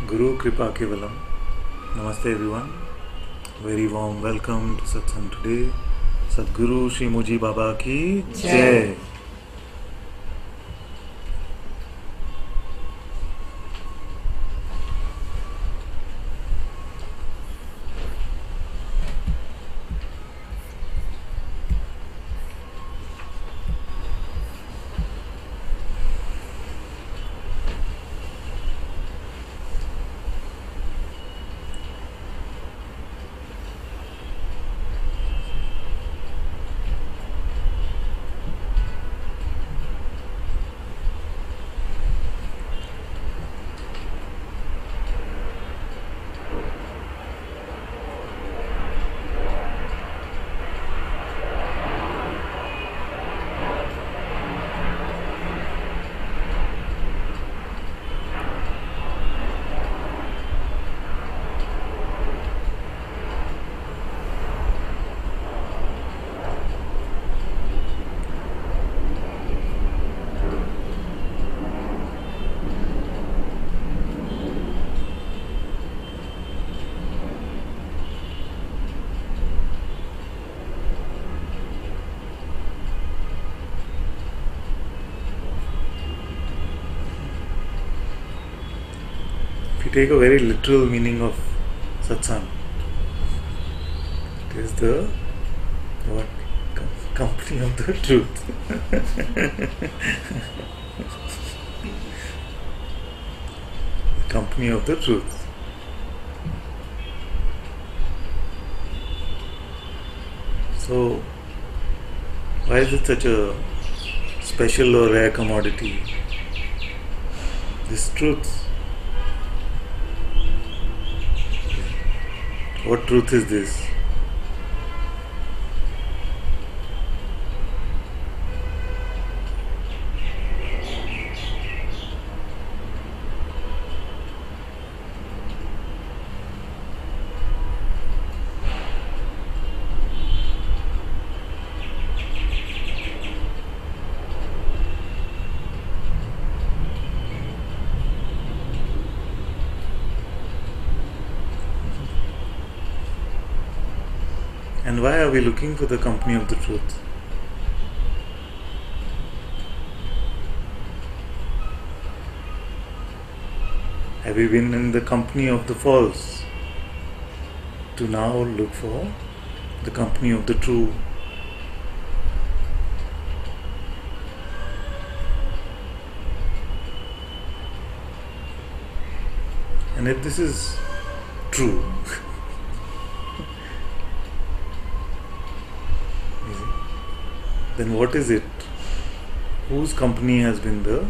Guru Kripa Kevalam. Namaste everyone. Very warm welcome to Satsang today. Sadguru Shri Muji Baba ki Jai. If you take a very literal meaning of satsang, it is the what? Company of the truth. The company of the truth. So, why is it such a special or rare commodity? This truth. What truth is this? And why are we looking for the company of the truth? Have we been in the company of the false to now look for the company of the true? And if this is true, then what is it? Whose company has been the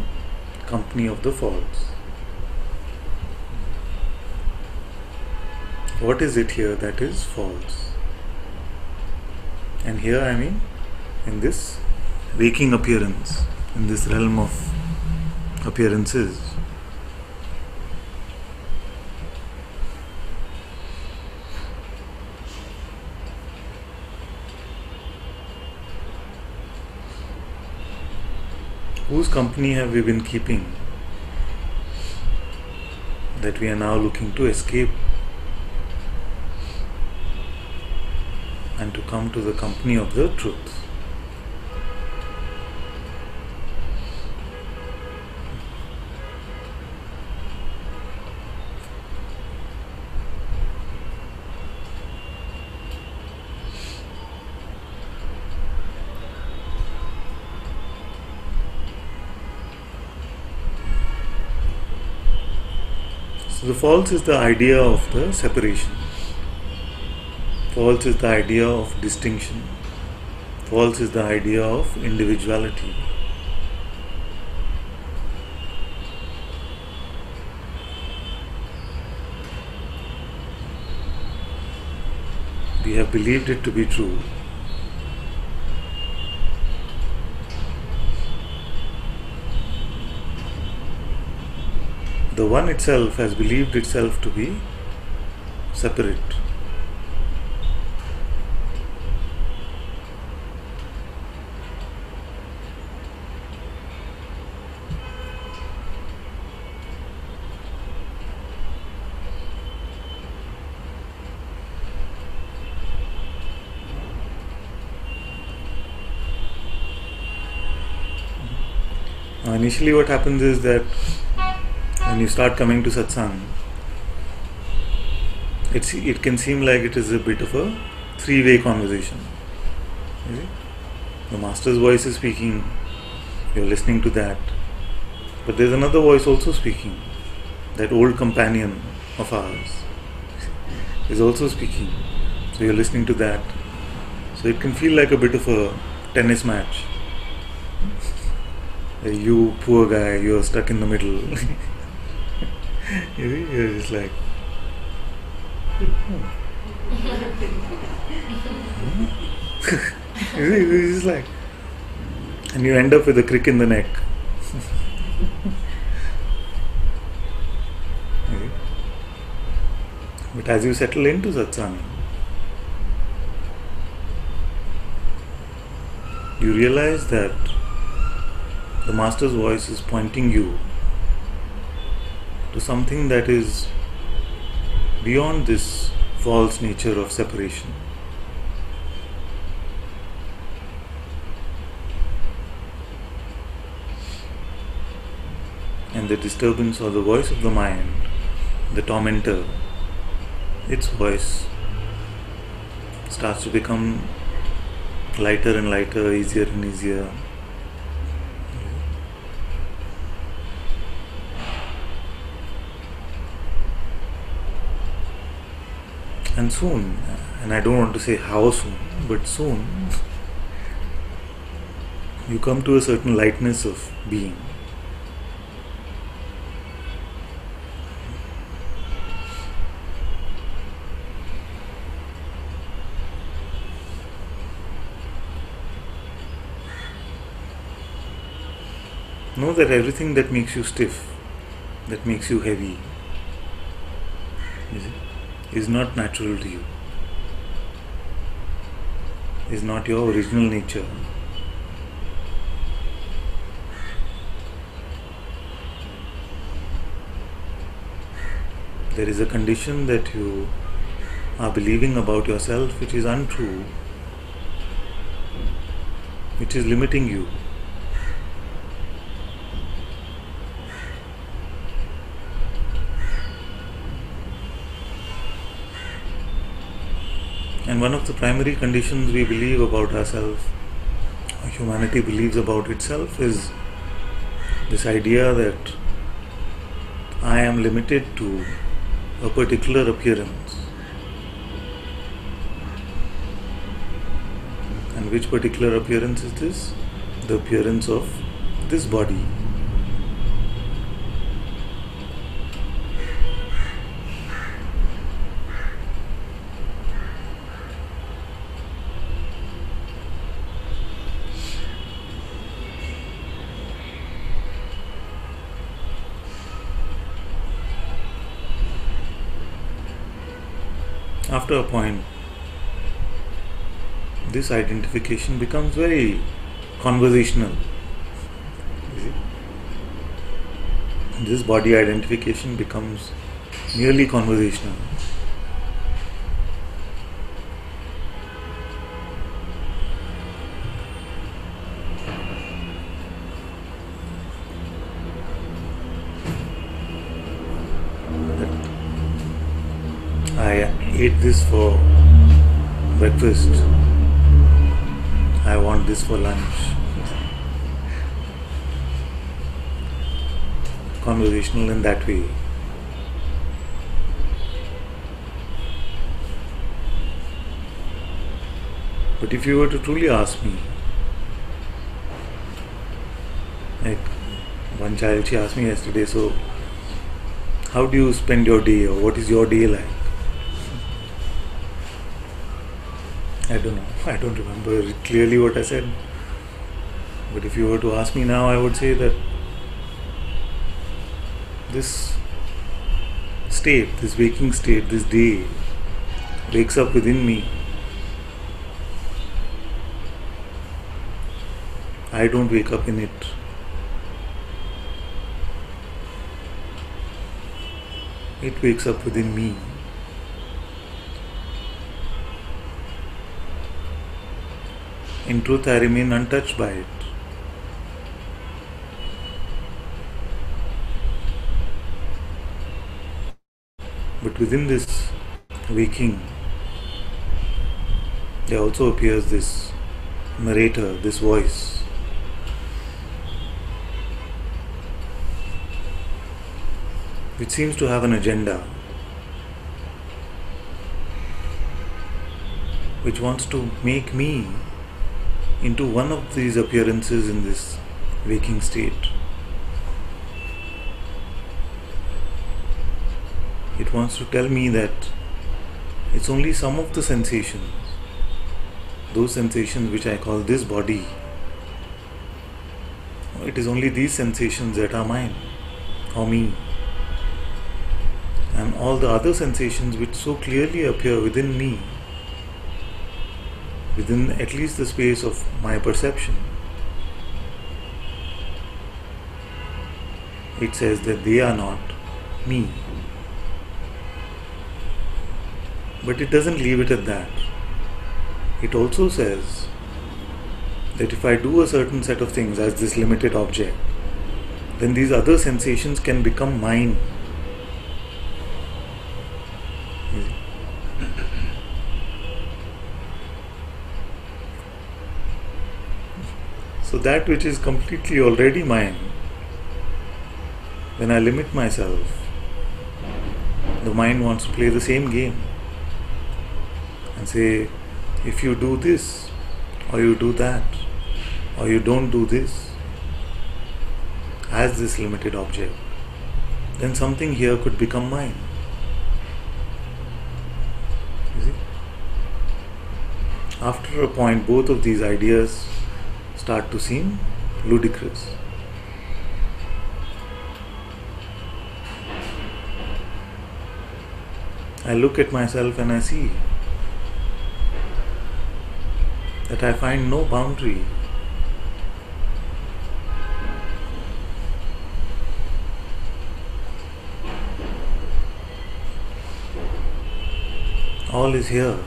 company of the false? What is it here that is false? And here I mean in this waking appearance, in this realm of appearances. Whose company have we been keeping that we are now looking to escape and to come to the company of the truth? So the false is the idea of the separation. False is the idea of distinction. False is the idea of individuality. We have believed it to be true. The one itself has believed itself to be separate. Now, initially what happens is that when you start coming to satsang, it can seem like it is a bit of a three-way conversation. You see? The master's voice is speaking, you're listening to that, but there's another voice also speaking. That old companion of ours is also speaking, so you're listening to that. So it can feel like a bit of a tennis match. You poor guy, you're stuck in the middle. You're just like, it's just like, and you end up with a crick in the neck. But as you settle into satsang, you realize that the master's voice is pointing you to something that is beyond this false nature of separation. And the disturbance or the voice of the mind, the tormentor, its voice starts to become lighter and lighter, easier and easier. And soon, and I don't want to say how soon, but soon, you come to a certain lightness of being. Know that everything that makes you stiff, that makes you heavy, is not natural to you, is not your original nature. There is a condition that you are believing about yourself which is untrue, which is limiting you. And one of the primary conditions we believe about ourselves, or humanity believes about itself, is this idea that I am limited to a particular appearance. And which particular appearance is this? The appearance of this body. After a point, this identification becomes very conversational. This body identification becomes nearly conversational. I ate this for breakfast. I want this for lunch. Conversational in that way. But if you were to truly ask me, like one child, she asked me yesterday, so how do you spend your day, or what is your day like? I don't know. I don't remember clearly what I said. But if you were to ask me now, I would say that this state, this waking state, this day wakes up within me. I don't wake up in it. It wakes up within me. In truth, I remain untouched by it. within this waking, there also appears this narrator, this voice. Which seems to have an agenda, which wants to make me into one of these appearances in this waking state. It wants to tell me that it's only some of the sensations, those sensations which I call this body, it is only these sensations that are mine or me. And all the other sensations which so clearly appear within me, within at least the space of my perception, it says that they are not me. But it doesn't leave it at that. It also says that if I do a certain set of things as this limited object, then these other sensations can become mine. So that which is completely already mine, when I limit myself, the mind wants to play the same game and say, if you do this, or you do that, or you don't do this, as this limited object, then something here could become mine. You see? After a point, both of these ideas start to seem ludicrous. I look at myself and I see that I find no boundary. All is here.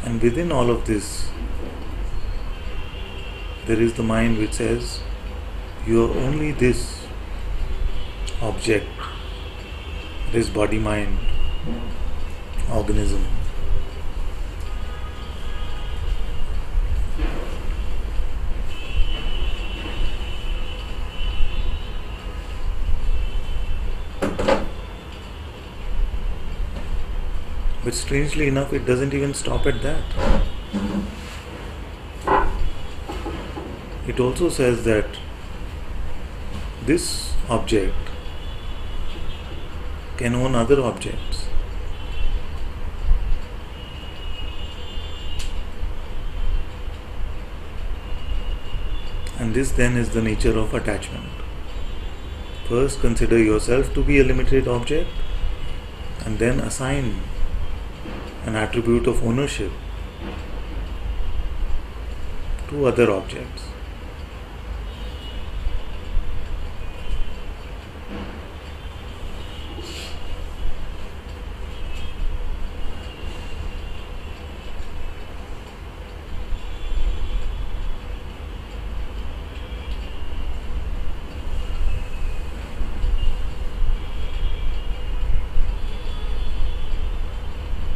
And within all of this, there is the mind which says, you are only this object, this body-mind organism. But strangely enough, it doesn't even stop at that. It also says that this object can own other objects. And this then is the nature of attachment. First, consider yourself to be a limited object, and then assign an attribute of ownership to other objects.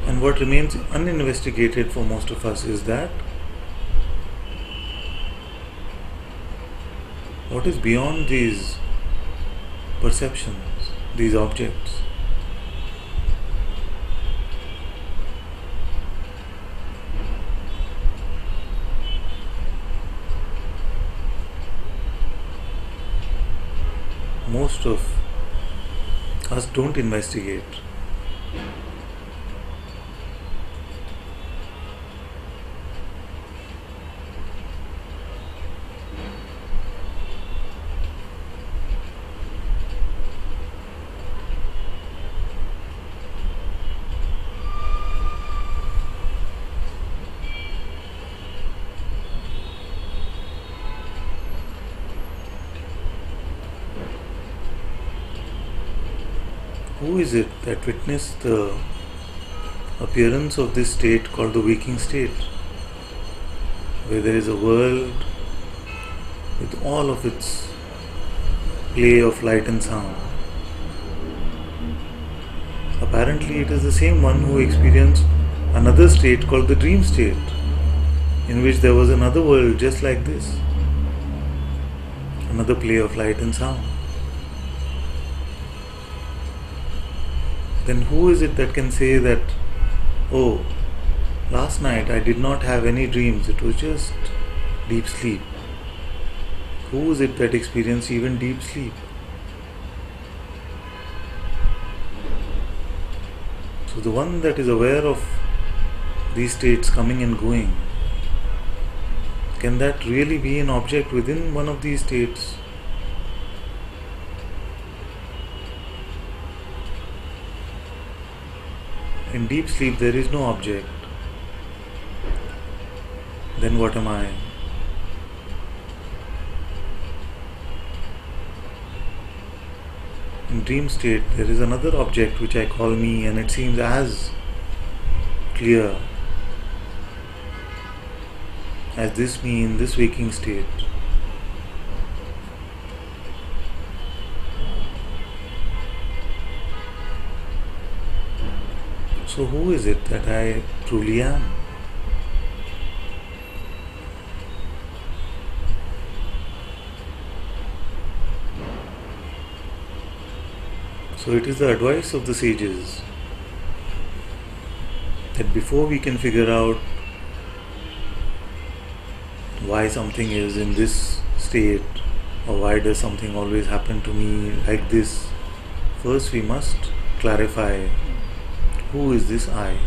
And what remains uninvestigated for most of us is that what is beyond these perceptions, these objects. Most of us don't investigate. Who is it that witnessed the appearance of this state called the waking state, where there is a world with all of its play of light and sound. Apparently, it is the same one who experienced another state called the dream state, in which there was another world just like this, another play of light and sound. Then who is it that can say that, oh, last night I did not have any dreams, it was just deep sleep? Who is it that experienced even deep sleep? So the one that is aware of these states coming and going, can that really be an object within one of these states? In deep sleep there is no object. Then what am I? In dream state there is another object which I call me, and it seems as clear as this me in this waking state. So who is it that I truly am? So it is the advice of the sages that before we can figure out why something is in this state, or why does something always happen to me like this, first we must clarify, who is this I?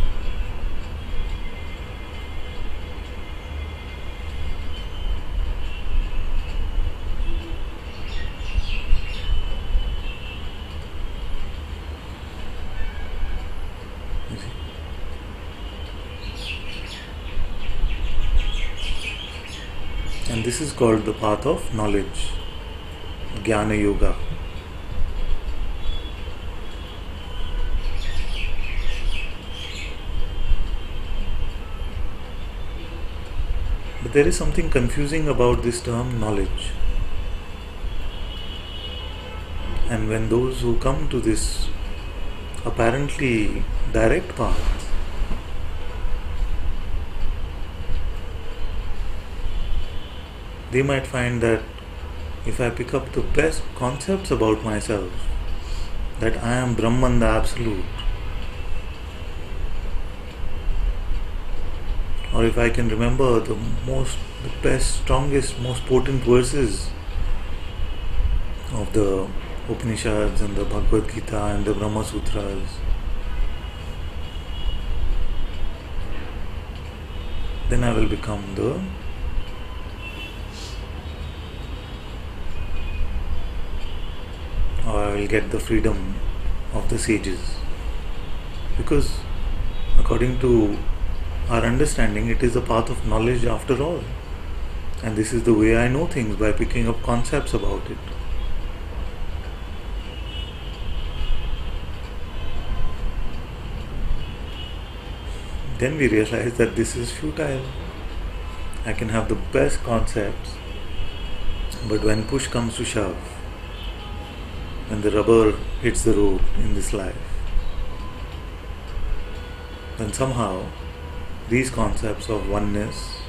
And this is called the path of knowledge, Jnana Yoga. But there is something confusing about this term knowledge. And when those who come to this apparently direct path they might find that if I pick up the best concepts about myself, that I am Brahman, the Absolute, or if I can remember the best, strongest, most potent verses of the Upanishads and the Bhagavad Gita and the Brahma Sutras, then I will become or I will get the freedom of the sages. Because according to our understanding, it is a path of knowledge after all. And this is the way I know things, by picking up concepts about it. Then we realize that this is futile. I can have the best concepts, but when push comes to shove, when the rubber hits the road in this life, then somehow these concepts of oneness,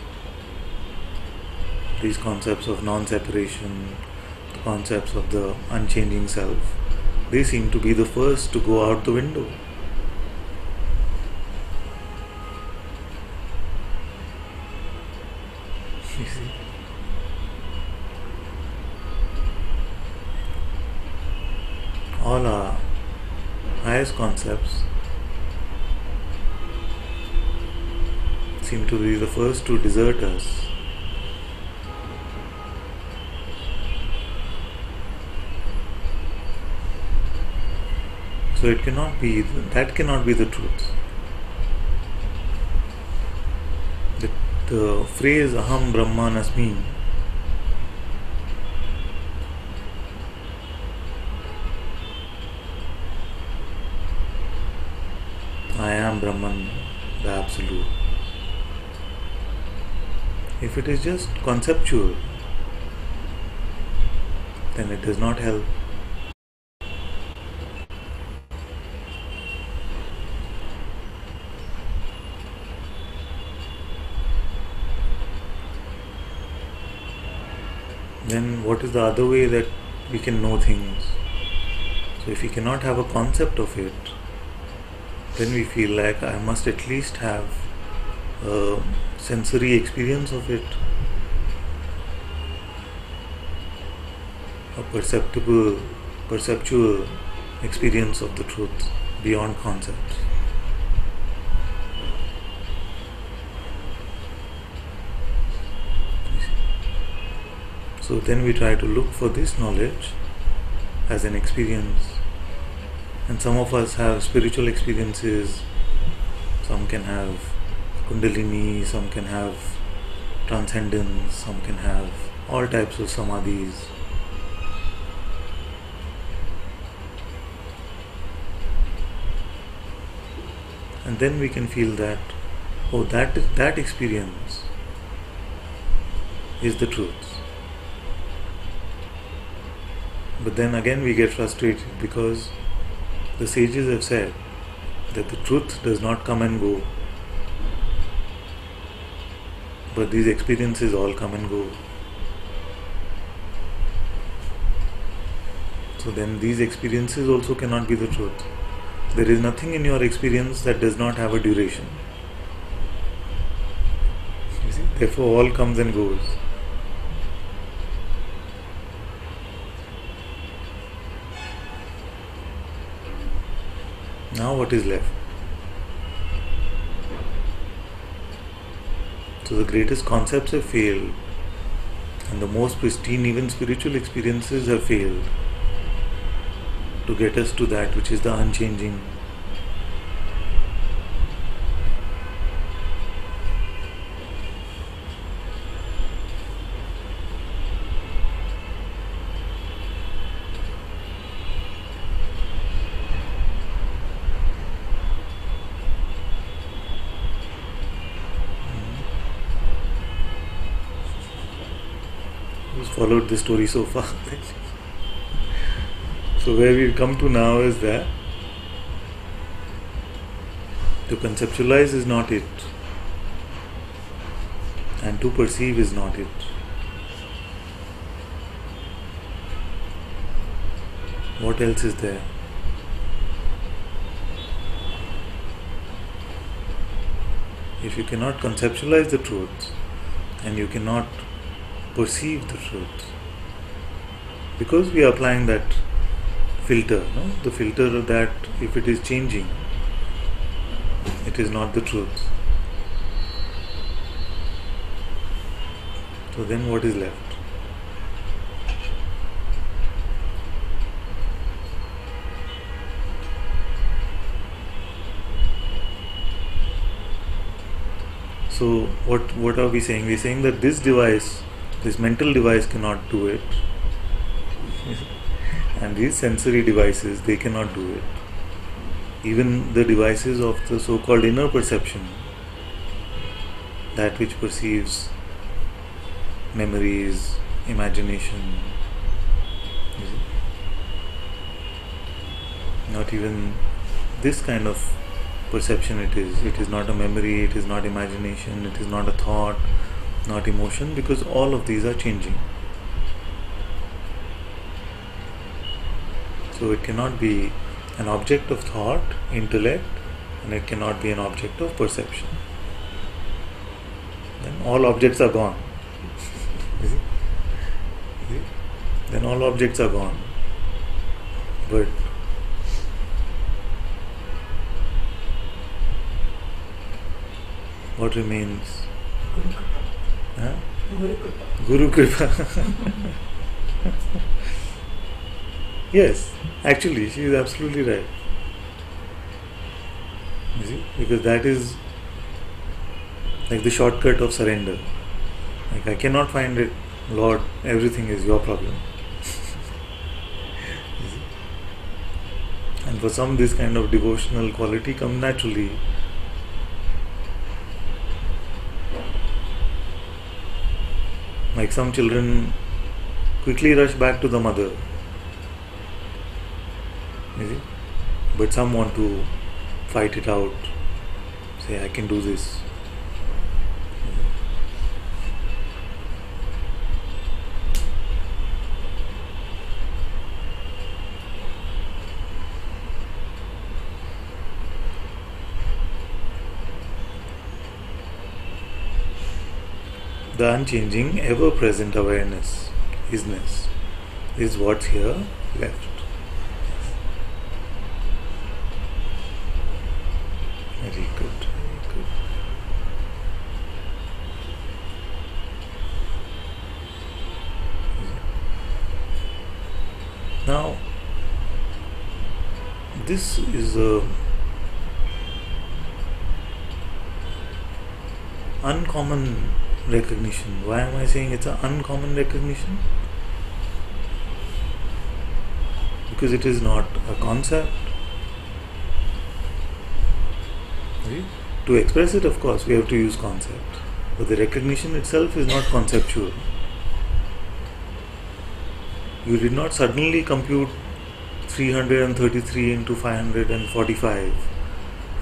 these concepts of non-separation, the concepts of the unchanging self, they seem to be the first to go out the window. You see? All our highest concepts seem to be the first to desert us. So it cannot be, that cannot be the truth. The phrase Aham Brahman Asmi I am Brahman, the Absolute. If it is just conceptual, then it does not help. Then what is the other way that we can know things? So if we cannot have a concept of it, then we feel like I must at least have a sensory experience of it, a perceptual experience of the truth beyond concepts. So then we try to look for this knowledge as an experience. And some of us have spiritual experiences, some can have Kundalini, some can have transcendence, some can have all types of samadhis. And then we can feel that, oh, that experience is the truth. But then again we get frustrated because the sages have said that the truth does not come and go, but these experiences all come and go. So then these experiences also cannot be the truth. There is nothing in your experience that does not have a duration. You see? Therefore all comes and goes. Now what is left? So the greatest concepts have failed, and the most pristine, even spiritual experiences have failed to get us to that which is the unchanging. Followed the story so far. So where we've come to now is that to conceptualize is not it, and to perceive is not it. What else is there? If you cannot conceptualize the truth and you cannot perceive the truth, because we are applying that filter, no? The filter that if it is changing, it is not the truth. So then what is left? So what are we saying? We are saying that this device, this mental device cannot do it, and these sensory devices, they cannot do it. Even the devices of the so-called inner perception, that which perceives memories, imagination, not even this kind of perception it is. It is not a memory, it is not imagination, it is not a thought, not emotion, because all of these are changing. So it cannot be an object of thought, intellect, and it cannot be an object of perception. Then all objects are gone. Is it? Then all objects are gone. But what remains? Huh? Guru Kripa. Yes, actually, she is absolutely right. You see? Because that is like the shortcut of surrender. Like, I cannot find it, Lord, everything is your problem. You see? And for some, this kind of devotional quality comes naturally. Like some children quickly rush back to the mother. You see? But some want to fight it out, say, I can do this. The unchanging, ever-present awareness, isness, is what's here left. Very good, very good. Now, this is a uncommon recognition. Why am I saying it's an uncommon recognition? Because it is not a concept. Right? To express it, of course, we have to use concept. But the recognition itself is not conceptual. You did not suddenly compute 333 into 545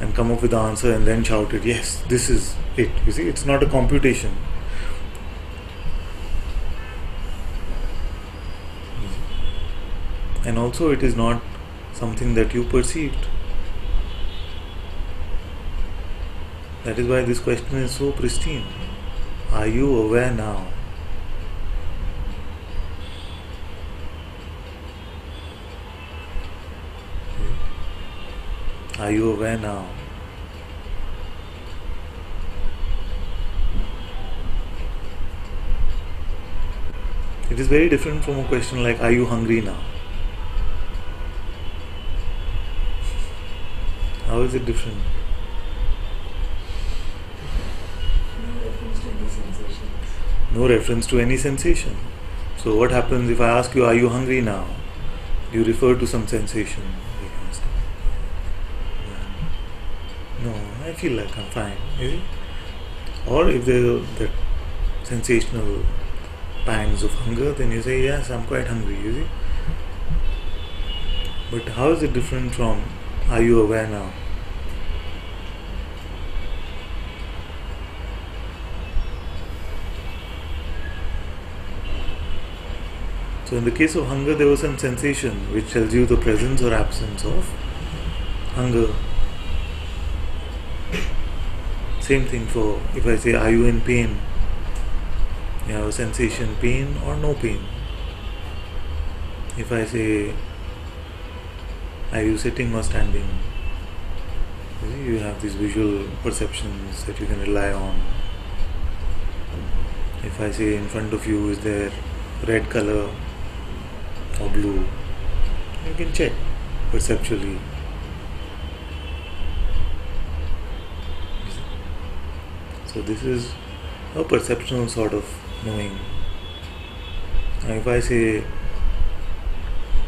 and come up with the answer and then shout it, yes, this is it. You see, it's not a computation. And also it is not something that you perceived. That is why this question is so pristine. Are you aware now? Are you aware now? It is very different from a question like, are you hungry now? How is it different? No reference to any sensation. So what happens if I ask you, are you hungry now? You refer to some sensation. No, I feel like I'm fine. Maybe. Or if there are that sensational pangs of hunger, then you say, yes, I'm quite hungry. You see? But how is it different from, are you aware now? So in the case of hunger, there was some sensation which tells you the presence or absence of hunger. Same thing for, if I say, are you in pain? You have a sensation, pain or no pain. If I say, are you sitting or standing? You have these visual perceptions that you can rely on. If I say, in front of you, is there red color or blue? You can check perceptually. So this is a perceptual sort of knowing. Now if I say,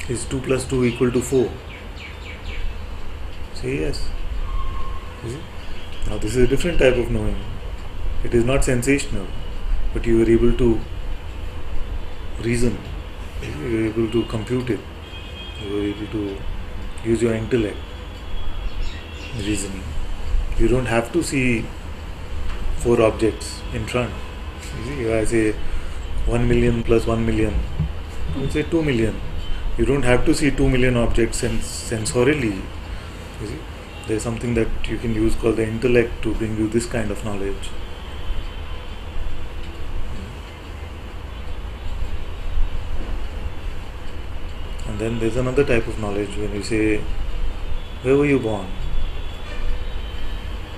is 2 plus 2 equal to 4? Say yes. Is it? Now this is a different type of knowing. It is not sensational, but you are able to reason. You are able to compute it. You are able to use your intellect, reasoning. You don't have to see 4 objects in front. You see, if I say 1 million plus 1 million, you say 2 million. You don't have to see 2 million objects sensorially. You see, there's something that you can use called the intellect to bring you this kind of knowledge. And then there's another type of knowledge when you say, where were you born?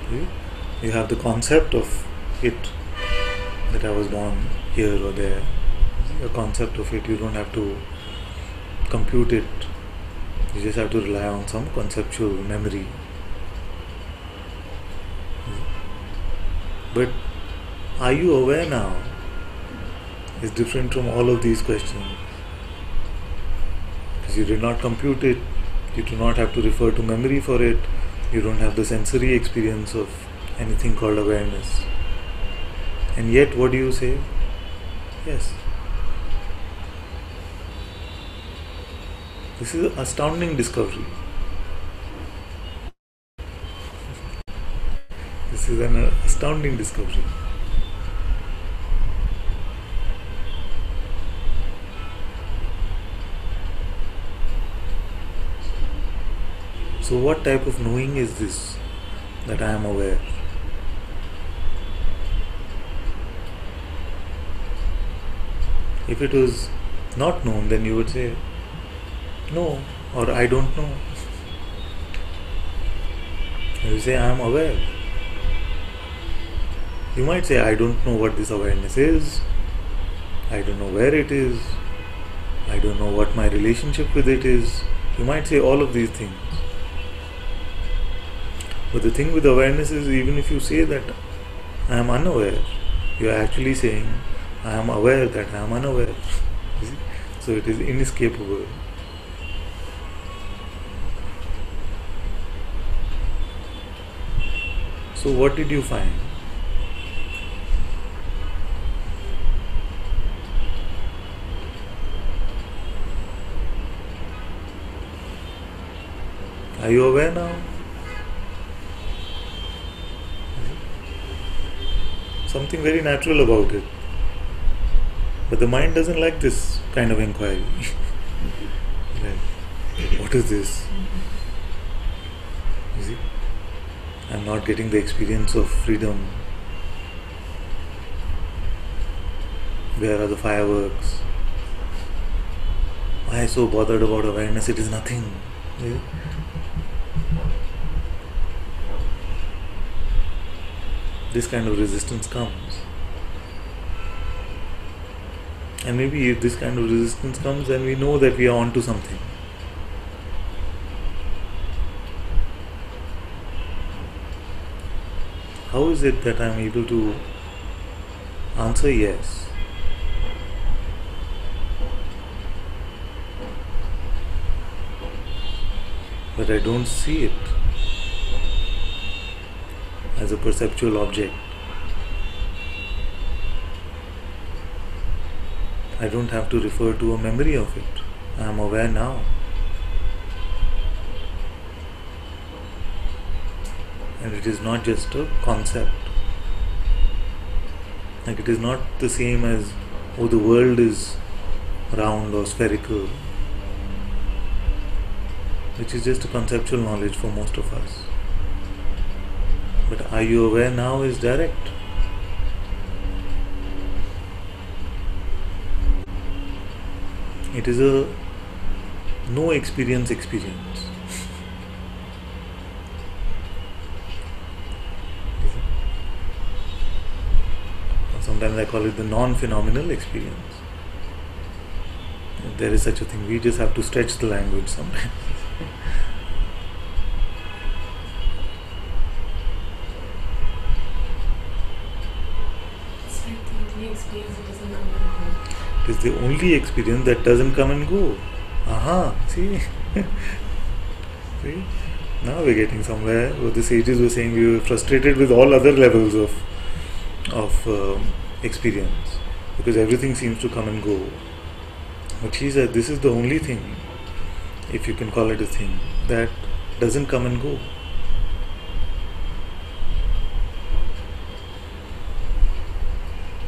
See? You have the concept of it, that I was born here or there. A concept of it, you don't have to compute it. You just have to rely on some conceptual memory. But are you aware now? Is different from all of these questions. Because you did not compute it, you do not have to refer to memory for it, you don't have the sensory experience of anything called awareness. And yet, what do you say? Yes. This is an astounding discovery. This is an astounding discovery. So what type of knowing is this that I am aware? If it was not known, then you would say no, or I don't know. You say I am aware. You might say I don't know what this awareness is, I don't know where it is, I don't know what my relationship with it is. You might say all of these things. But the thing with awareness is, even if you say that I am unaware, you are actually saying I am aware that I am unaware. You see? So it is inescapable. So what did you find? Are you aware now? Something very natural about it. But the mind doesn't like this kind of inquiry. Like, what is this? You see? I'm not getting the experience of freedom. Where are the fireworks? Why so bothered about awareness? It is nothing. You see? This kind of resistance comes. And maybe if this kind of resistance comes, then we know that we are onto something. How is it that I am able to answer yes? But I don't see it as a perceptual object. I don't have to refer to a memory of it. I am aware now. And it is not just a concept. Like it is not the same as, oh, the world is round or spherical, which is just a conceptual knowledge for most of us. But are you aware now is direct. It is a no experience. Sometimes I call it the non-phenomenal experience. If there is such a thing, we just have to stretch the language sometimes. It is the only experience that doesn't come and go. Aha, see? See? Now we're getting somewhere. What the sages were saying, we were frustrated with all other levels of experience because everything seems to come and go. But he said this is the only thing, if you can call it a thing, that doesn't come and go.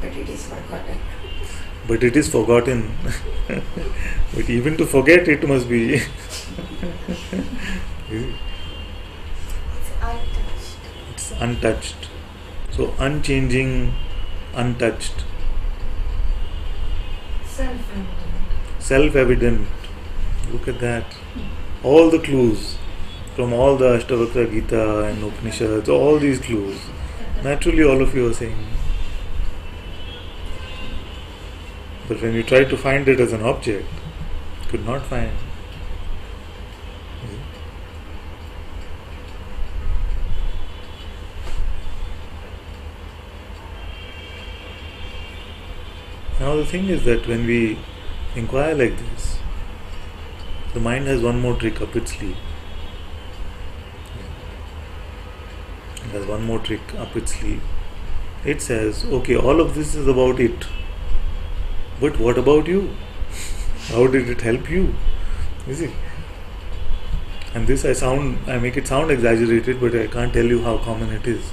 But it is forgotten. But it is forgotten. But even to forget it must be. It's untouched. It's untouched. So unchanging, untouched. Self-evident. Self-evident. Look at that. All the clues from all the Ashtavakra Gita and Upanishads, all these clues. Naturally all of you are saying. But when you try to find it as an object, could not find. Now the thing is that when we inquire like this, the mind has one more trick up its sleeve. It has one more trick up its sleeve. It says, okay, all of this is about it. But what about you? How did it help you? You see? And this I make it sound exaggerated, but I can't tell you how common it is.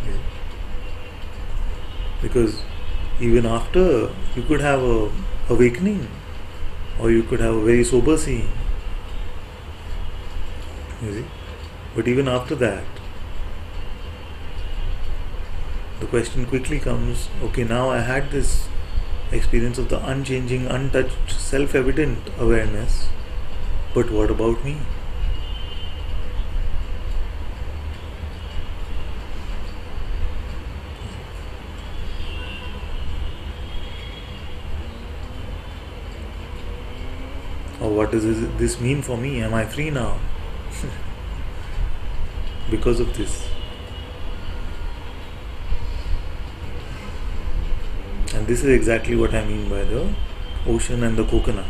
Yeah. Because even after, you could have a awakening, or you could have a very sober seeing. You see? But even after that, the question quickly comes, okay, now I had this experience of the unchanging, untouched, self-evident awareness, but what about me? Or what does this mean for me? Am I free now? Because of this. And this is exactly what I mean by the ocean and the coconut.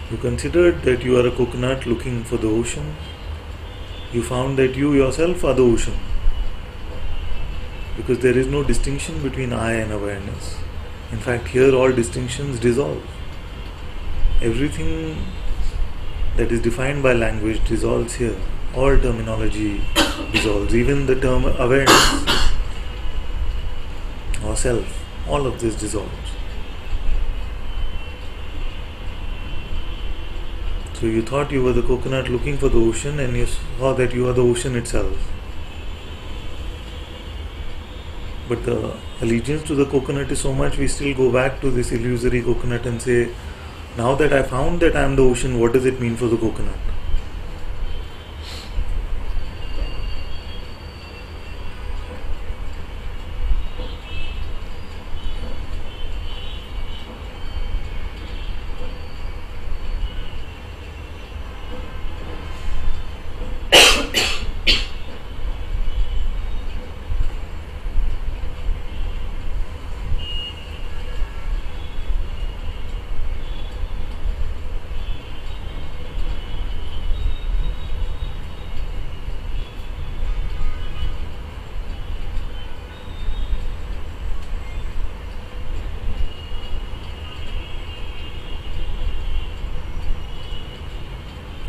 You considered that you are a coconut looking for the ocean. You found that you yourself are the ocean. Because there is no distinction between I and awareness. In fact, here all distinctions dissolve. Everything that is defined by language dissolves here. All terminology dissolves. Even the term awareness or self, all of this dissolves. So you thought you were the coconut looking for the ocean, and you saw that you are the ocean itself. But the allegiance to the coconut is so much, we still go back to this illusory coconut and say, now that I found that I am the ocean, what does it mean for the coconut?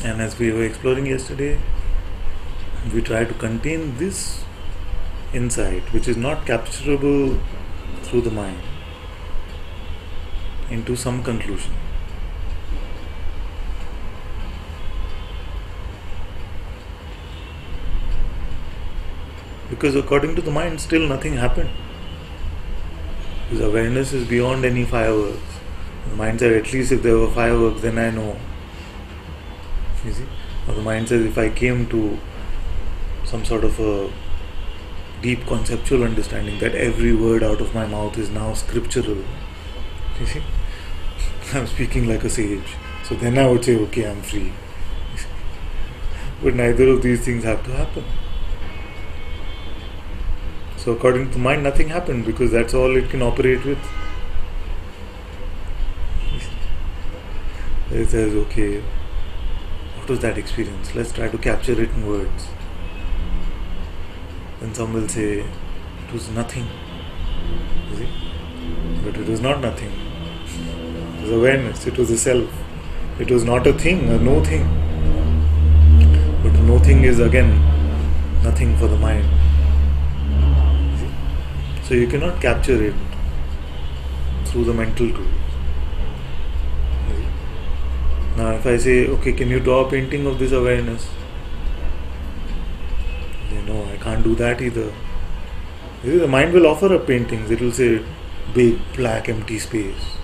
And as we were exploring yesterday, we try to contain this insight, which is not capturable through the mind, into some conclusion. Because according to the mind, still nothing happened. Because awareness is beyond any fireworks. The mind said, at least if there were fireworks, then I know. You see? Or the mind says, if I came to some sort of a deep conceptual understanding that every word out of my mouth is now scriptural. You see? I'm speaking like a sage. So then I would say, okay, I'm free. But neither of these things have to happen. So according to the mind, nothing happened because that's all it can operate with. It says, okay, what was that experience? Let's try to capture it in words. Then some will say, it was nothing. You see? But it was not nothing. It was awareness, it was a self. It was not a thing, a no thing. But no thing is again nothing for the mind. You see? So you cannot capture it through the mental tool. Now if I say, okay, can you draw a painting of this awareness? No, I can't do that either. The mind will offer up paintings. It will say, big, black, empty space.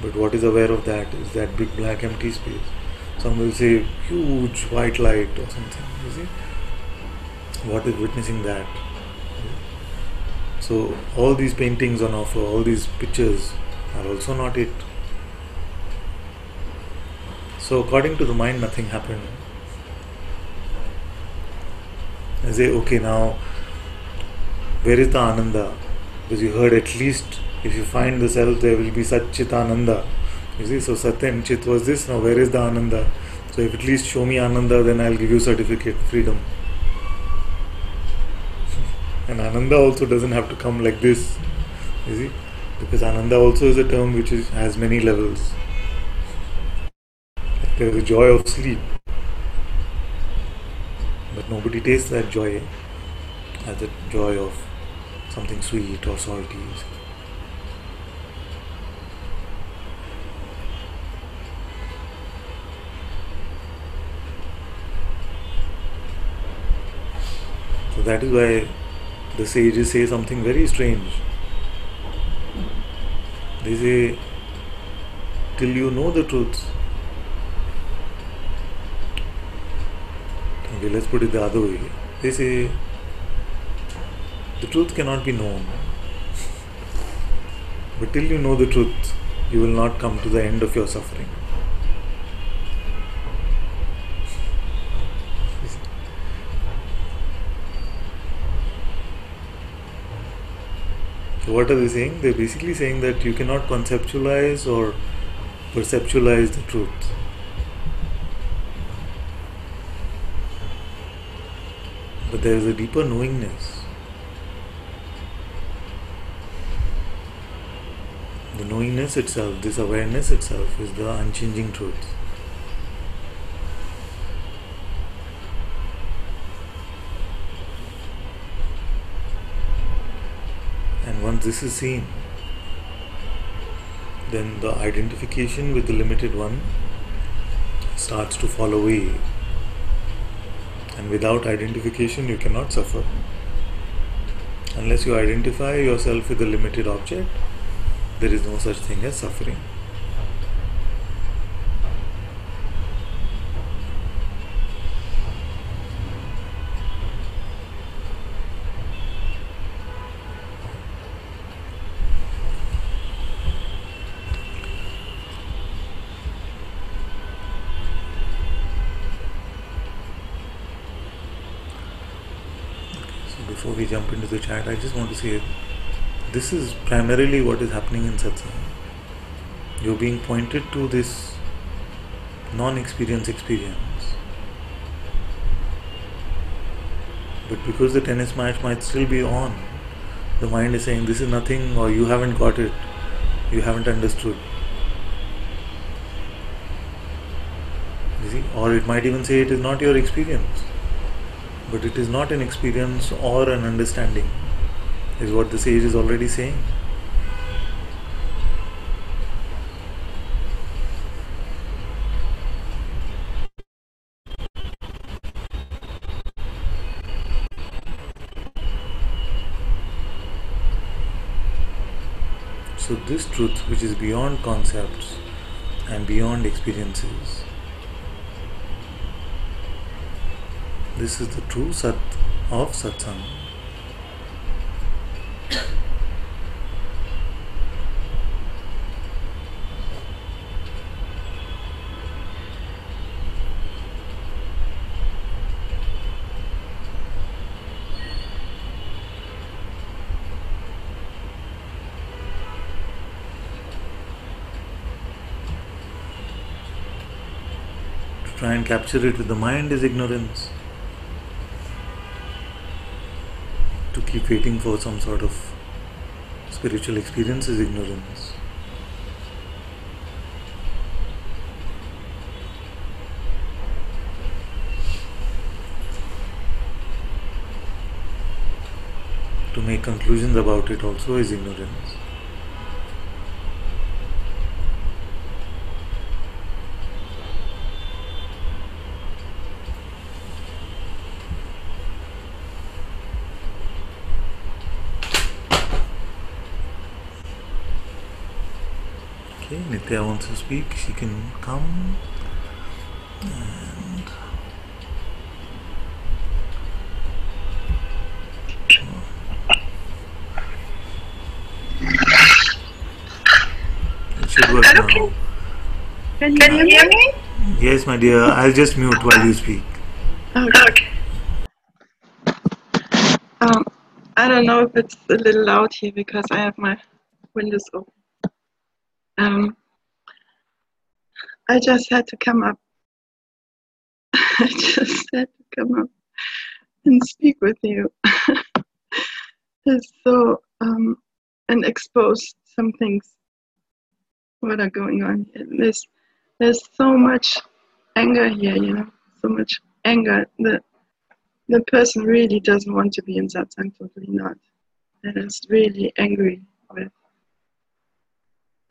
But what is aware of that is that big, black, empty space. Some will say, huge, white light or something. You see? What is witnessing that? So all these paintings on offer, all these pictures are also not it. So according to the mind, nothing happened. I say, okay, now, where is the Ananda? Because you heard at least, if you find the self, there will be Sat Chit Ananda. You see, so Sat and Chit was this, now where is the Ananda? So if at least show me Ananda, then I'll give you certificate, freedom. And Ananda also doesn't have to come like this. You see? Because Ananda also is a term which has many levels. There is the joy of sleep, but nobody tastes that joy as the joy of something sweet or salty. So that is why the sages say something very strange. They say, till you know the truth. Okay, let's put it the other way. They say, the truth cannot be known. But till you know the truth, you will not come to the end of your suffering. So what are they saying? They're basically saying that you cannot conceptualize or perceptualize the truth. But there is a deeper knowingness. The knowingness itself, this awareness itself, is the unchanging truth. And once this is seen, then the identification with the limited one starts to fall away. And without identification, you cannot suffer. Unless you identify yourself with the limited object, there is no such thing as suffering. Before we jump into the chat, I just want to say this is primarily what is happening in Satsang. You're being pointed to this non-experience experience. But because the tennis match might still be on, the mind is saying this is nothing, or you haven't got it, you haven't understood. You see? Or it might even say it is not your experience. But it is not an experience or an understanding, is what the sage is already saying. So this truth, which is beyond concepts and beyond experiences, this is the true Sat of Satsang. To try and capture it with the mind is ignorance. To keep waiting for some sort of spiritual experience is ignorance. To make conclusions about it also is ignorance. Okay, Nitya wants to speak, she can come. And it should work now. Can you hear me? Yes, my dear, I'll just mute while you speak. Okay. I don't know if it's a little loud here because I have my windows open. I just had to come up. I just had to come up and speak with you. So and expose some things what are going on here. There's so much anger here, so much anger. The person really doesn't want to be in satsang, totally not. And is really angry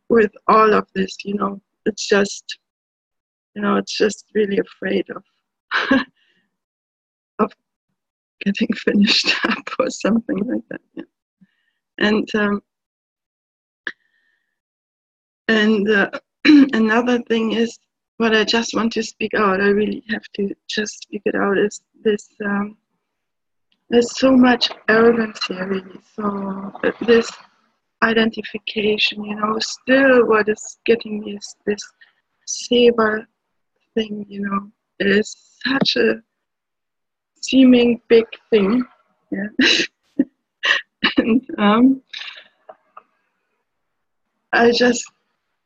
with all of this, It's just, it's just really afraid of of getting finished up or something like that. Yeah. And another thing is what I just want to speak out. I really have to just speak it out. Is this? There's so much arrogance here, really. So this identification, still what is getting me is this seva thing, It is such a seeming big thing, yeah. And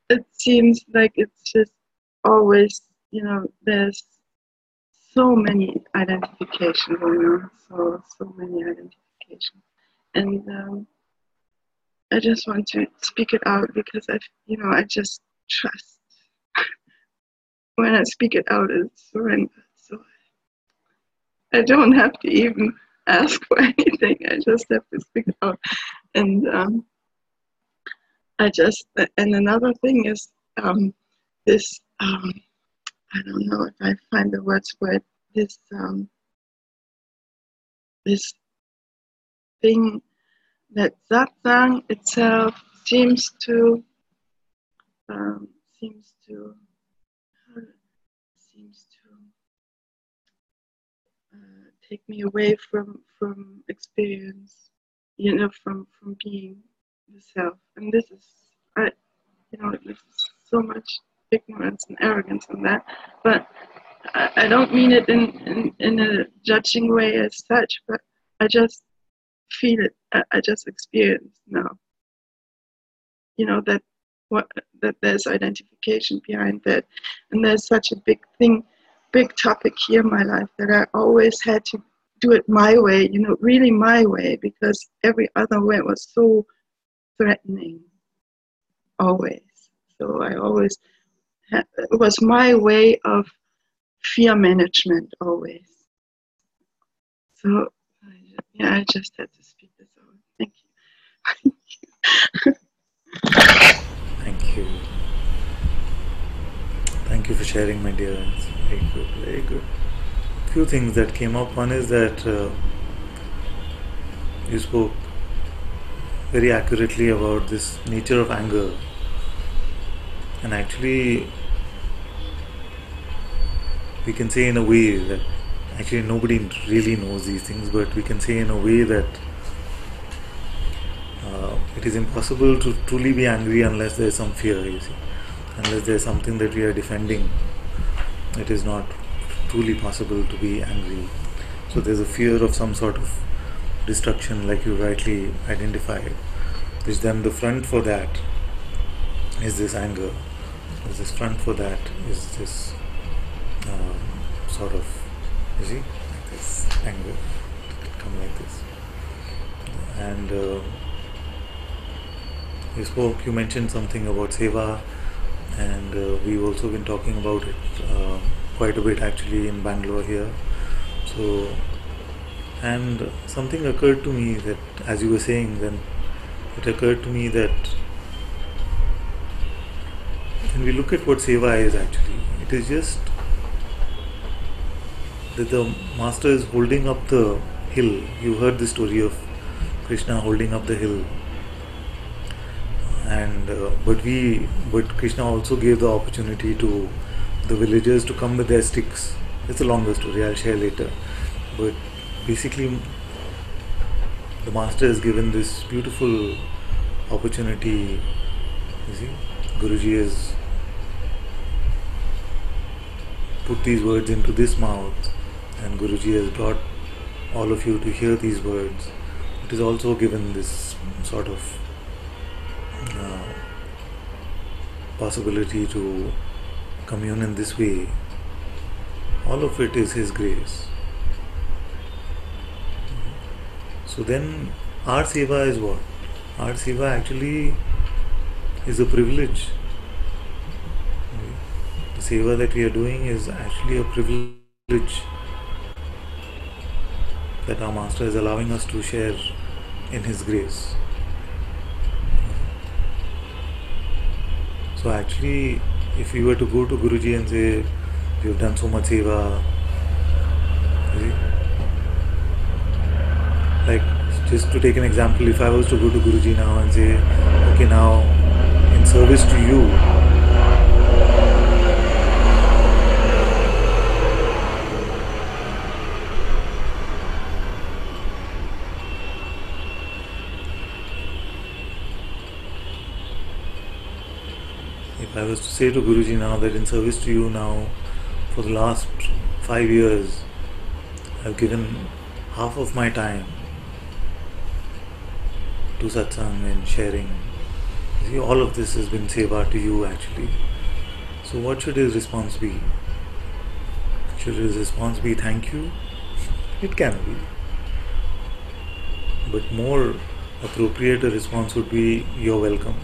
it seems like it's just always, there's so many identifications going on, so many identifications, and I just want to speak it out because I just trust. When I speak it out, it's surrender. So I don't have to even ask for anything. I just have to speak it out. And and another thing is this. I don't know if I find the words for it. This this thing that satsang itself seems to take me away from experience, from being the self. And this is, there's so much ignorance and arrogance in that. But I don't mean it in a judging way as such, but I just feel it. I just experience now. That there's identification behind that, and there's such a big topic here in my life that I always had to do it my way, really my way, because every other way was so threatening, always. So I always it was my way of fear management, always. So I just had to speak this out. Thank you. Thank you. Thank you for sharing, my dear. It's very good, very good. A few things that came up. One is that you spoke very accurately about this nature of anger. And actually, we can say in a way that actually nobody really knows these things, but we can say in a way that it is impossible to truly be angry unless there is some fear, you see. Unless there is something that we are defending, it is not truly possible to be angry. So there is a fear of some sort of destruction, like you rightly identified. Which then the front for that is this anger. This front for that is this sort of, you see, like this anger. It can come like this. And you mentioned something about seva, and we've also been talking about it quite a bit actually in Bangalore here. So, and something occurred to me that as you were saying, then it occurred to me that when we look at what seva is actually, it is just that the master is holding up the hill. You heard the story of Krishna holding up the hill. And but Krishna also gave the opportunity to the villagers to come with their sticks. It's a longer story, I'll share later. But basically, the master has given this beautiful opportunity. You see, Guruji has put these words into this mouth, and Guruji has brought all of you to hear these words. It is also given this sort of possibility to commune in this way. All of it is His grace. So then our seva is what? Our seva actually is a privilege. The seva that we are doing is actually a privilege that our Master is allowing us to share in His grace. So actually, if we were to go to Guruji and say, "You've done so much seva," like just to take an example, if I was to go to Guruji now and say, "Okay, now in service to you, if I was to say to Guruji now that in service to you now, for the last 5 years, I've given half of my time to satsang and sharing. See, all of this has been seva to you actually. So what should his response be? Should his response be thank you? It can be. But more appropriate a response would be you're welcome.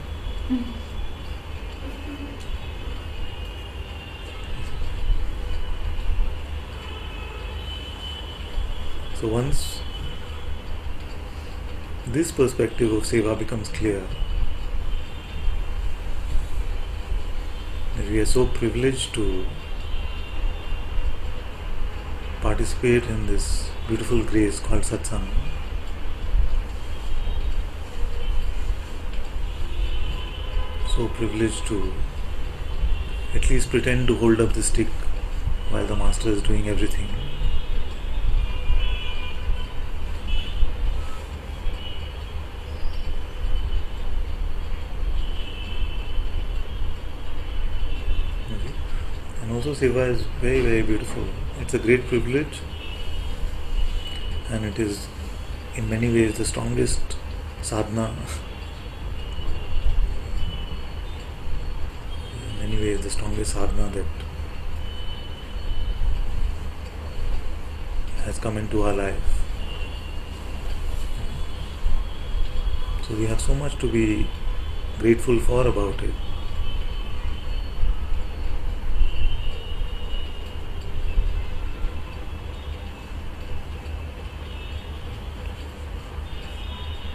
So once this perspective of seva becomes clear, that we are so privileged to participate in this beautiful grace called satsang. So privileged to at least pretend to hold up the stick while the Master is doing everything. And also seva is very, very beautiful. It's a great privilege, and it is in many ways the strongest sadhana. In many ways the strongest sadhana that has come into our life. So we have so much to be grateful for about it.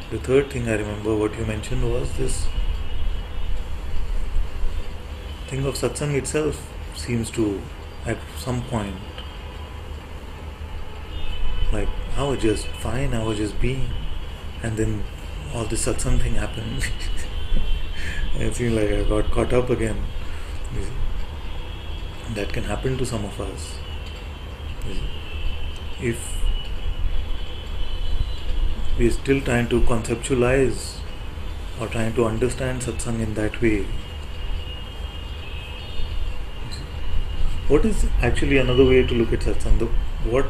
The third thing I remember what you mentioned was this thing of satsang itself seems to, at some point, like I was just fine, I was just being, and then all this satsang thing happened. And it seemed like I got caught up again. That can happen to some of us. If we are still trying to conceptualize or trying to understand satsang in that way. What is actually another way to look at satsang? What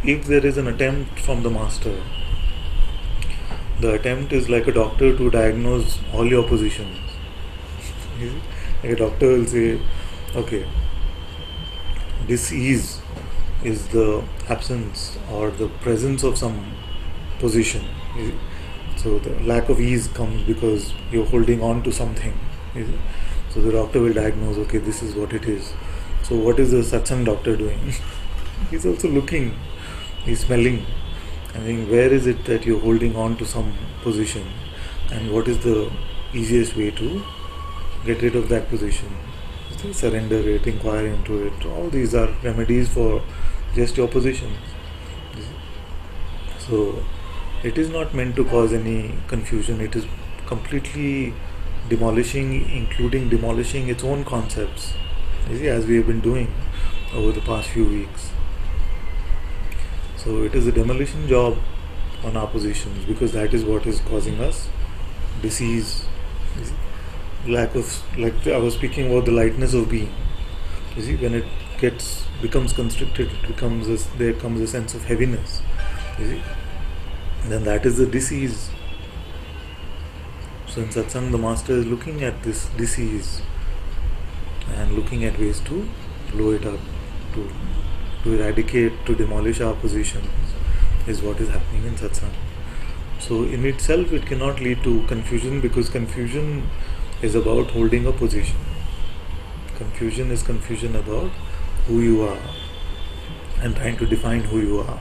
if there is an attempt from the Master? The attempt is like a doctor to diagnose all your positions. Like a doctor will say, okay, dis-ease is the absence or the presence of some position. So the lack of ease comes because you're holding on to something. So the doctor will diagnose, okay, this is what it is. So what is the satsang doctor doing? He's also looking, he's smelling. I think where is it that you're holding on to some position, and what is the easiest way to get rid of that position? Surrender it, inquire into it. All these are remedies for just your positions. So it is not meant to cause any confusion. It is completely demolishing, including demolishing its own concepts, as we have been doing over the past few weeks. So it is a demolition job on our positions, because that is what is causing us disease, lack of, like I was speaking about the lightness of being. When it becomes constricted, there comes a sense of heaviness. Then that is the disease. So in satsang, the Master is looking at this disease and looking at ways to blow it up, to eradicate, to demolish our positions, is what is happening in satsang. So in itself it cannot lead to confusion, because confusion is about holding a position. Confusion is confusion about who you are and trying to define who you are.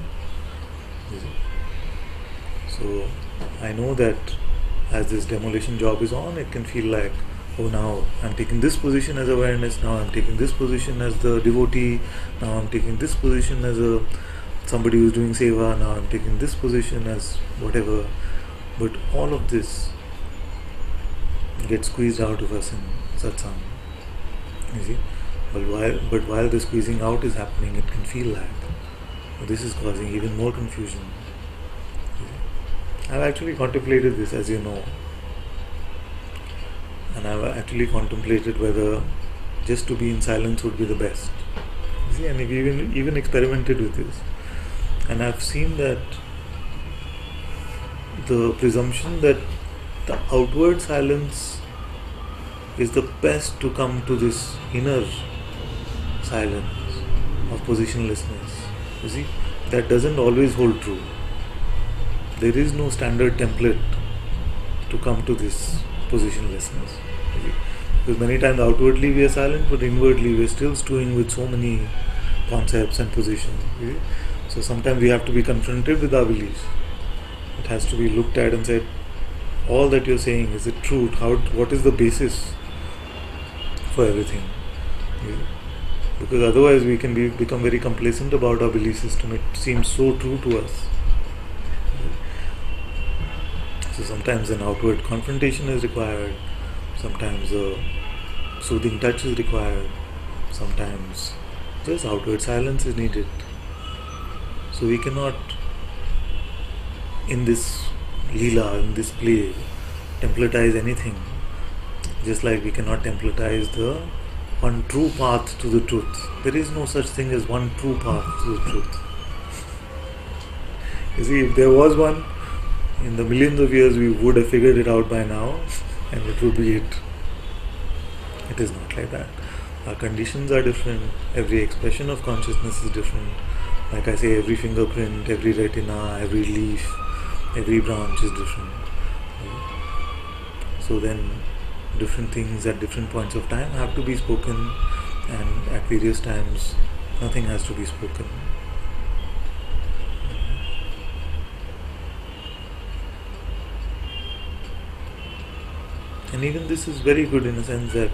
So I know that as this demolition job is on, it can feel like, oh, now I'm taking this position as awareness, now I'm taking this position as the devotee, now I'm taking this position as somebody who's doing seva, now I'm taking this position as whatever. But all of this gets squeezed out of us in satsang. You see? But while the squeezing out is happening, it can feel like this is causing even more confusion. I've actually contemplated this, as you know, and I've actually contemplated whether just to be in silence would be the best. You see, and I've even experimented with this, and I've seen that the presumption that the outward silence is the best to come to this inner silence of positionlessness. You see, that doesn't always hold true. There is no standard template to come to this positionlessness. You see? Because many times outwardly we are silent, but inwardly we are still stewing with so many concepts and positions. You see? So sometimes we have to be confronted with our beliefs. It has to be looked at and said, all that you're saying, is it true? What is the basis for everything? You see? Because otherwise we can become very complacent about our belief system. It seems so true to us. So sometimes an outward confrontation is required, sometimes a soothing touch is required, sometimes just outward silence is needed. So we cannot, in this leela, in this play, templatize anything, just like we cannot templatize the one true path to the truth. There is no such thing as one true path to the truth. You see, if there was one, in the millions of years we would have figured it out by now, and it would be it. It is not like that. Our conditions are different. Every expression of consciousness is different. Like I say, every fingerprint, every retina, every leaf, every branch is different. So then different things at different points of time have to be spoken, and at various times nothing has to be spoken. And even this is very good in a sense that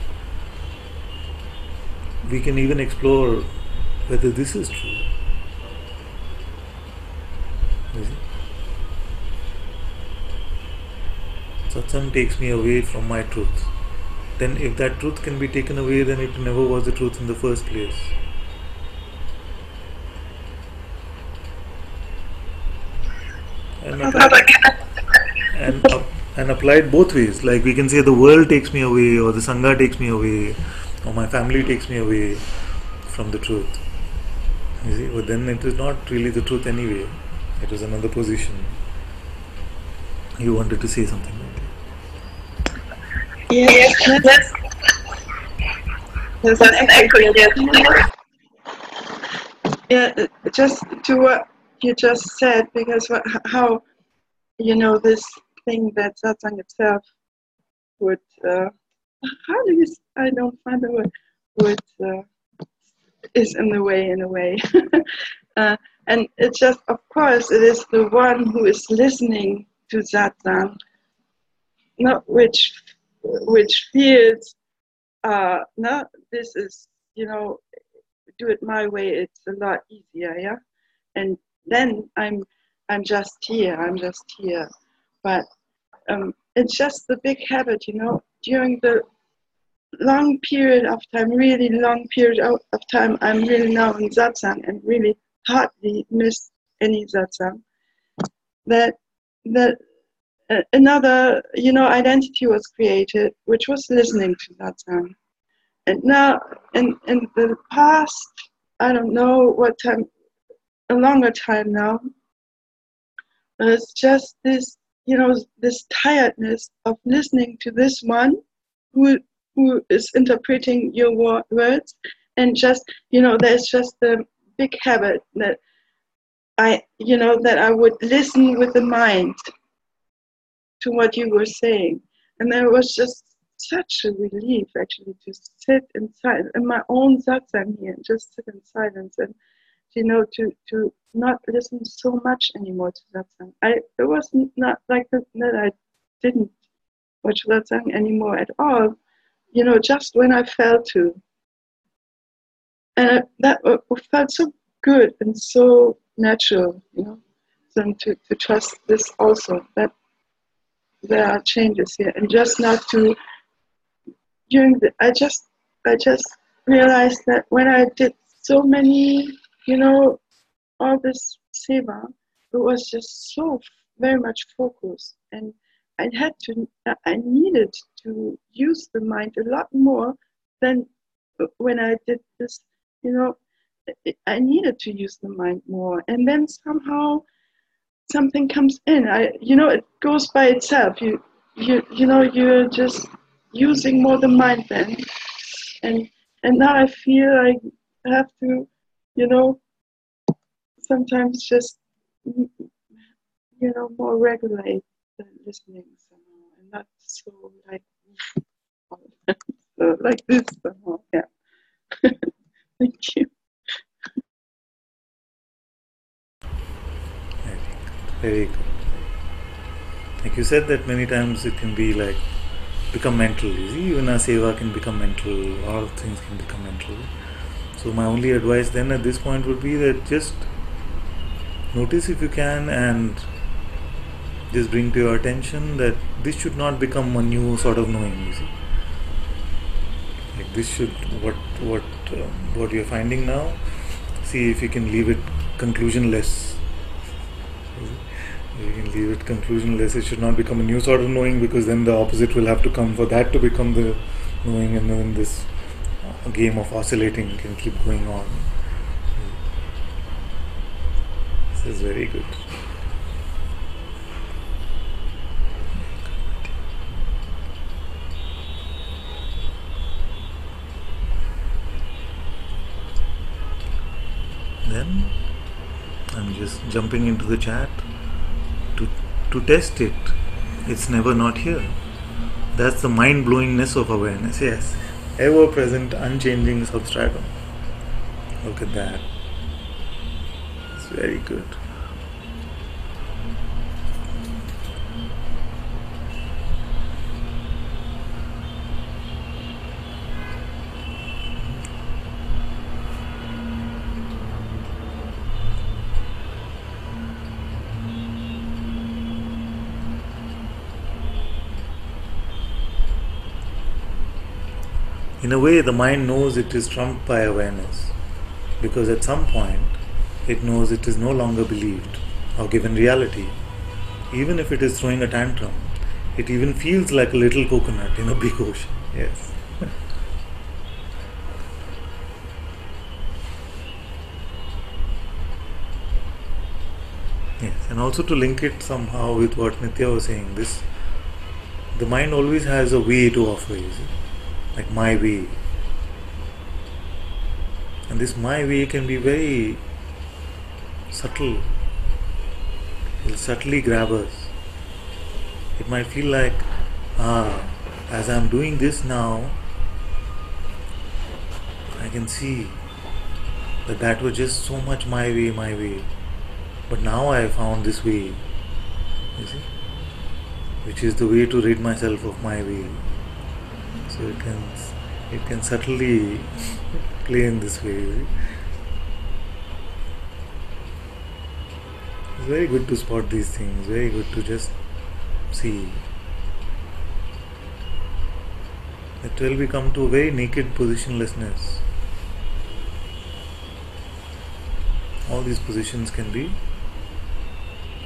we can even explore whether this is true. You see? Satsang takes me away from my truth. Then if that truth can be taken away, then it never was the truth in the first place. And applied both ways. Like we can say the world takes me away, or the Sangha takes me away, or my family takes me away from the truth. You see, but then it is not really the truth anyway. It was another position. You wanted to say something. Yes. There's an echo. Yeah, just to what you just said, because how this thing that satsang itself would how do you I don't find the word would is in the way in a way and it's just, of course, it is the one who is listening to satsang, not which feels no, this is do it my way, it's a lot easier, yeah, and then I'm just here, but it's just the big habit, during the long period of time, really long period of time, I'm really now in satsang and really hardly miss any satsang, that another identity was created, which was listening to satsang. And now in the past, I don't know what time, a longer time now, it's just this this tiredness of listening to this one who is interpreting your words, and just there's just the big habit that I would listen with the mind, to what you were saying. And there was just such a relief actually to sit inside in my own satsang here and just sit in silence and to not listen so much anymore to satsang. It was not like that I didn't watch satsang anymore at all, just when I felt to. And that felt so good and so natural, then to trust this also, that there are changes here, and just not to I just realized that when I did so many, all this seva, it was just so very much focused, and I needed to use the mind a lot more than when I did this, I needed to use the mind more, and then somehow something comes in. It goes by itself. You're just using more the mind then, and now I feel I have to, sometimes just more regulate the listening somehow, and not so like so like this somehow. Yeah. Thank you. Very good. Like you said that many times it can be like become mental. You see, even our seva can become mental. All things can become mental. So my only advice then at this point would be that just notice if you can, and just bring to your attention that this should not become a new sort of knowing. You see, like this should what you're finding now. See if you can leave it conclusionless. You can leave it conclusionless. It should not become a new sort of knowing, because then the opposite will have to come for that to become the knowing, and then this game of oscillating can keep going on. This is very good. Then I'm just jumping into the chat to test it. It's never not here. That's the mind-blowingness of awareness. Yes, ever-present, unchanging substratum. Look at that. It's very good. In a way, the mind knows it is trumped by awareness, because at some point it knows it is no longer believed or given reality. Even if it is throwing a tantrum, it even feels like a little coconut in a big ocean. Yes. Yes, and also to link it somehow with what Nitya was saying, the mind always has a way to offer, you see. Like my way. And this my way can be very subtle. It will subtly grab us. It might feel like, as I'm doing this now, I can see that was just so much my way. But now I found this way, you see, which is the way to rid myself of my way. So it can subtly play in this way. It's very good to spot these things, very good to just see. It will become to a very naked positionlessness. All these positions can be,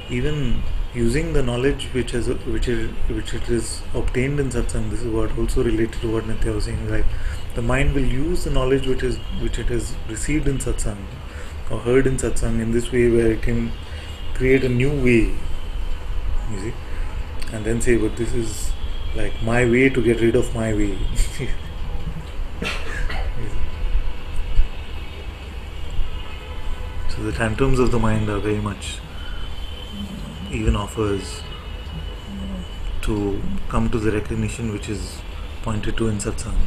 even using the knowledge which it is obtained in satsang. This is what also related to what Nitya was saying. Like the mind will use the knowledge which it has received in satsang or heard in satsang in this way, where it can create a new way. You see, and then say, but this is like my way to get rid of my way. So the tantrums of the mind are very much even offers to come to the recognition which is pointed to in Satsang.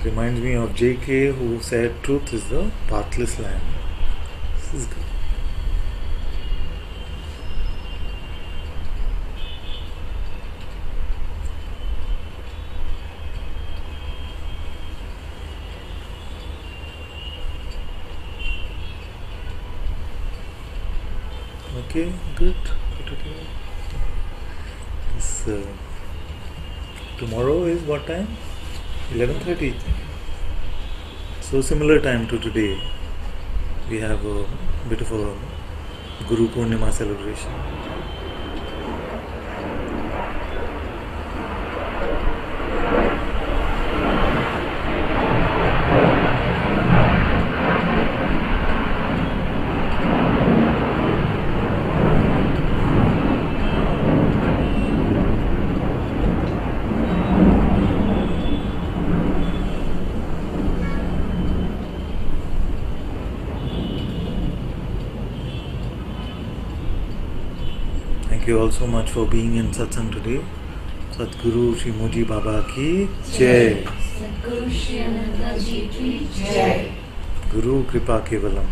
Reminds me of J.K. who said truth is the pathless land. This is good. Okay, good. Okay. This, tomorrow is what time? 11:30. So similar time to today. We have a bit of a Guru Purnima celebration. Thank you all so much for being in Satsang today. Sadguru Shri Moji Baba ki Jai. Sadguru Shri Ananta Ji ki Jai. Guru Kripa Kevalam.